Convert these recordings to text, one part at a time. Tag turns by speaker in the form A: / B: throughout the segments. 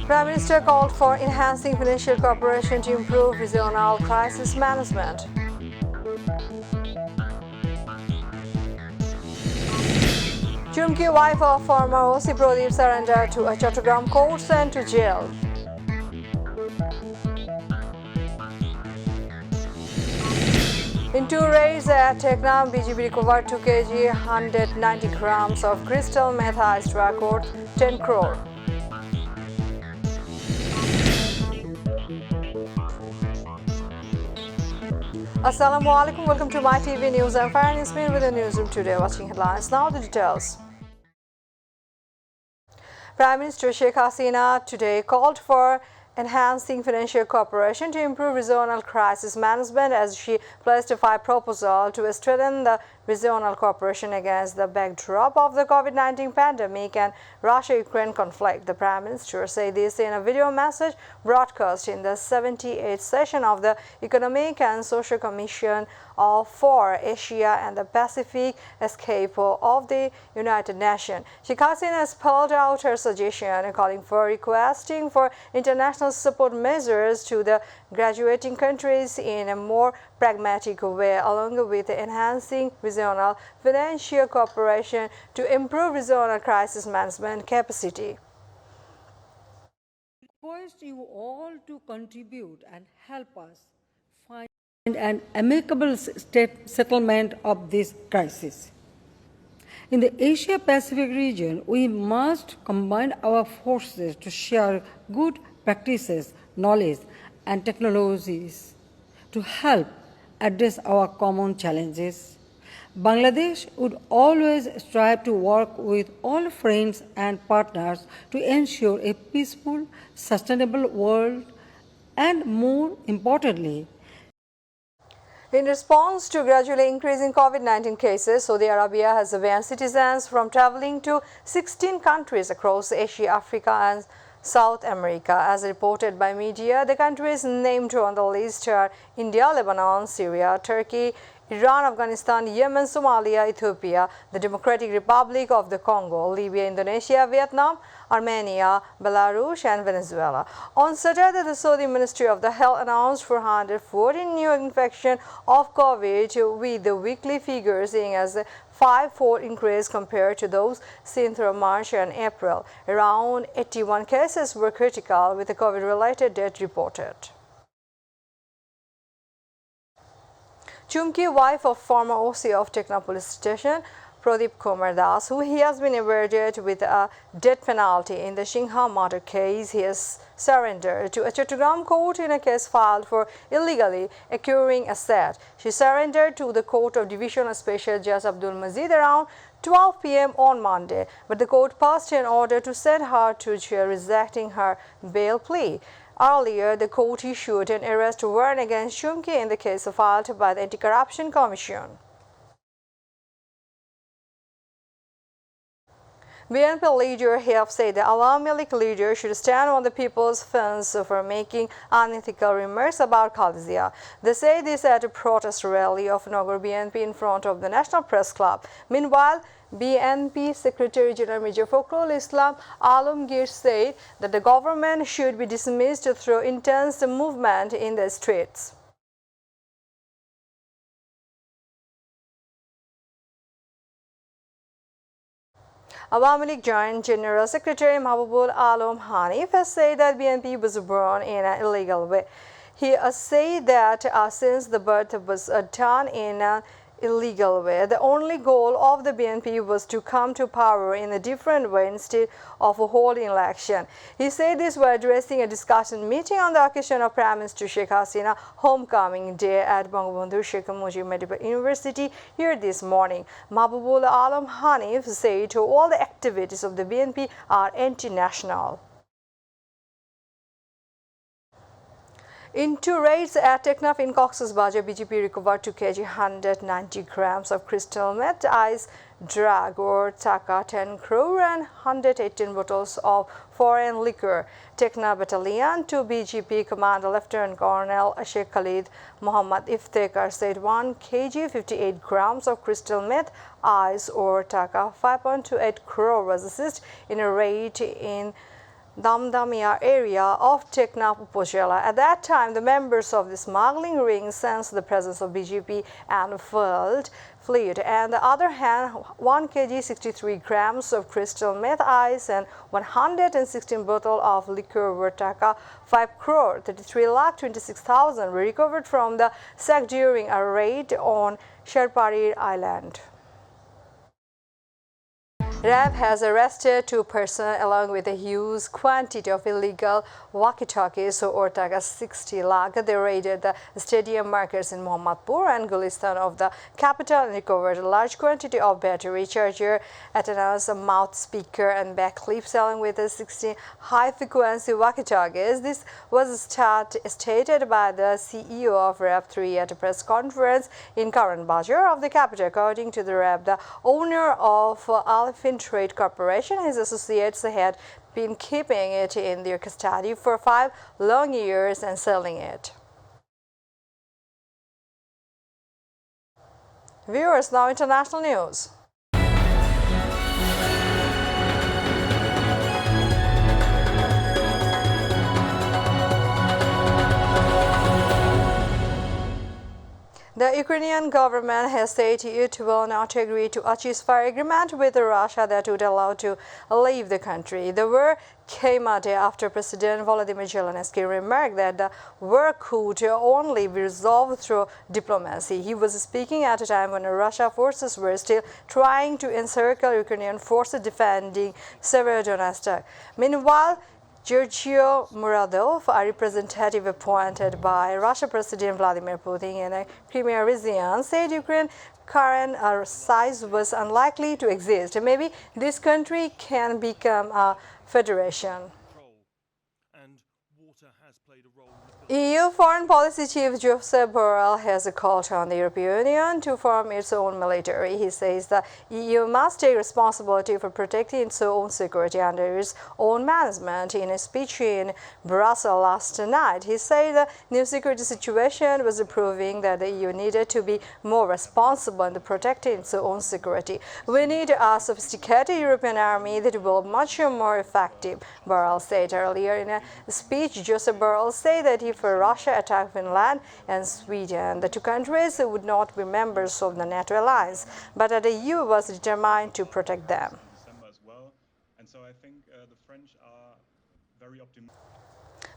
A: Prime Minister called for enhancing financial cooperation to improve regional crisis management. Chumki wife of former OC Pradeep surrendered to a Chattogram court, sent to jail. In two raids at Tekna, BJP recovered 2 kg 190 grams of crystal meth ice track worth 10 crore. Assalamu alaikum, welcome to myTV News. I'm Farhan Ismail with the newsroom today. Watching headlines now, the details. Prime Minister Sheikh Hasina today called for enhancing financial cooperation to improve regional crisis management as she placed a 5 proposal to strengthen the regional cooperation against the backdrop of the COVID-19 pandemic and Russia-Ukraine conflict. The Prime Minister said this in a video message broadcast in the 78th session of the Economic and Social Commission for Asia and the Pacific SCAPO of the United Nations. Sheikh Hasina spelled out her suggestion calling for requesting for international support measures to the graduating countries in a more pragmatic way, along with enhancing regional financial cooperation to improve regional crisis management capacity.
B: I request you all to contribute and help us find an amicable settlement of this crisis. In the Asia-Pacific region, we must combine our forces to share good practices, knowledge, and technologies to help address our common challenges. Bangladesh would always strive to work with all friends and partners to ensure a peaceful, sustainable world and, more importantly,
A: in response to gradually increasing COVID-19 cases, Saudi Arabia has banned citizens from traveling to 16 countries across Asia, Africa, and South America. As reported by media, the countries named on the list are India, Lebanon, Syria, Turkey, Iran, Afghanistan, Yemen, Somalia, Ethiopia, the Democratic Republic of the Congo, Libya, Indonesia, Vietnam, Armenia, Belarus, and Venezuela. On Saturday, the Saudi Ministry of the Health announced 414 new infections of COVID, with the weekly figures seeing as a 5-fold increase compared to those seen through March and April. Around 81 cases were critical, with a COVID-related death reported. Chumki, wife of former OC of Tekna Police Station, Pradeep Kumar Das, who he has been awarded with a death penalty in the Singha murder case, he has surrendered to a Chattogram court in a case filed for illegally acquiring asset. She surrendered to the Court of Division of Special Judge Abdul Majid around 12 p.m. on Monday, but the court passed an order to send her to jail, rejecting her bail plea. Earlier, the court issued an arrest warrant against Chumki in the case filed by the Anti-Corruption Commission. BNP leader have said the Awami League leader should stand on the people's fence for making unethical remarks about Khalizia. They say this at a protest rally of Nagar BNP in front of the National Press Club. Meanwhile, BNP Secretary General Mirza Fakhrul Islam Alamgir said that the government should be dismissed through intense movement in the streets. Awami League Joint General Secretary Mahbubul Alam Hanif has said that BNP was born in an illegal way. He said that since the birth was done in an illegal way, the only goal of the BNP was to come to power in a different way instead of holding election. He said this while addressing a discussion meeting on the occasion of Prime Minister Sheikh Hasina homecoming day at Bangabandhu Sheikh Mujib Medical University here this morning. Mahbubul Alam Hanif said all the activities of the BNP are anti-national. In two raids at Teknaf in Cox's Bazar, BJP recovered 2 kg 190 grams of crystal meth ice drug or taka 10 crore and 118 bottles of foreign liquor. Tekna Battalion 2 BGP Commander Lieutenant Colonel Sheikh Khalid Muhammad Iftekhar said 1 kg 58 grams of crystal meth ice or taka 5.28 crore was seized in a raid in Damdamia area of Teknaf Upazila. At that time, the members of the smuggling ring sensed the presence of BGP and fled. On the other hand, 1 kg 63 grams of crystal meth ice and 116 bottles of liquor worth taka 5 crore 33 lakh 26,000 were recovered from the sack during a raid on Sherpari Island. RAB has arrested 2 persons along with a huge quantity of illegal walkie-talkies or taka 60 lakh. They raided the stadium markets in Mohammadpur and Gulistan of the capital and recovered a large quantity of battery charger, antennas, mouth speaker and back clips along with 16 high-frequency walkie-talkies. This was stated by the CEO of RAB 3 at a press conference in Karan Bazar of the capital. According to the RAB, the owner of Elephant Trade Corporation, his associates had been keeping it in their custody for 5 long years and selling it. Viewers, now international news. The Ukrainian government has said it will not agree to a ceasefire agreement with Russia that would allow to leave the country. The war came a day after President Volodymyr Zelensky remarked that the war could only be resolved through diplomacy. He was speaking at a time when Russian forces were still trying to encircle Ukrainian forces defending Severodonetsk. Meanwhile, Georgiy Muradov, a representative appointed by Russian President Vladimir Putin in a Crimea region, said Ukraine's current size was unlikely to exist. Maybe this country can become a federation. EU Foreign Policy Chief Josep Borrell has called on the European Union to form its own military. He says the EU must take responsibility for protecting its own security under its own management. In a speech in Brussels last night, he said the new security situation was proving that the EU needed to be more responsible in protecting its own security. We need a sophisticated European army that will be much more effective, Borrell said earlier. In a speech, Josep Borrell said that if Russia attacked Finland and Sweden, the 2 countries would not be members of the NATO alliance, but that the EU was determined to protect them.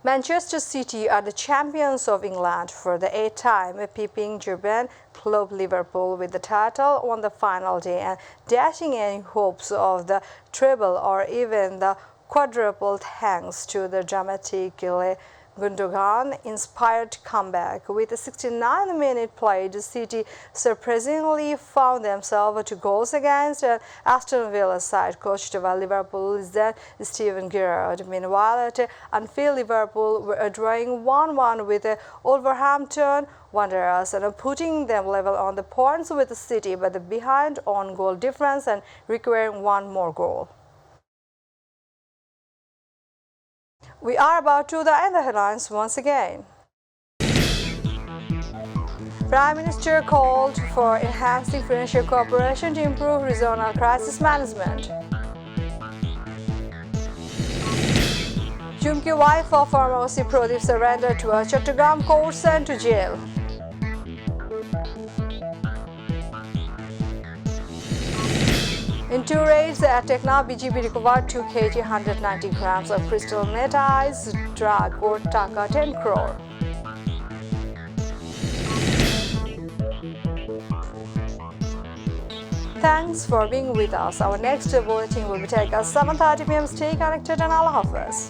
A: Manchester City are the champions of England for the 8th time, peeping German club Liverpool with the title on the final day and dashing any hopes of the treble or even the quadruple thanks to the dramatically Gundogan-inspired comeback. With a 69-minute play, the City surprisingly found themselves 2 goals against an Aston Villa side coached by Liverpool's then Steven Gerrard. Meanwhile, at Anfield, Liverpool were drawing 1-1 with Wolverhampton Wanderers and putting them level on the points with the City, but behind on goal difference and requiring 1 more goal. We are about to end the headlines once again. Prime Minister called for enhancing financial cooperation to improve regional crisis management. Chumki wife of former OC Pradeep surrendered to a Chattogram court sent to jail. In 2 raids at Teknaf, BGP recovered 2 kg 190 grams of crystal meth ice drug worth taka 10 crore. Thanks for being with us. Our next bulletin will be taken at 7:30 p.m. Stay connected and Allah Hafiz.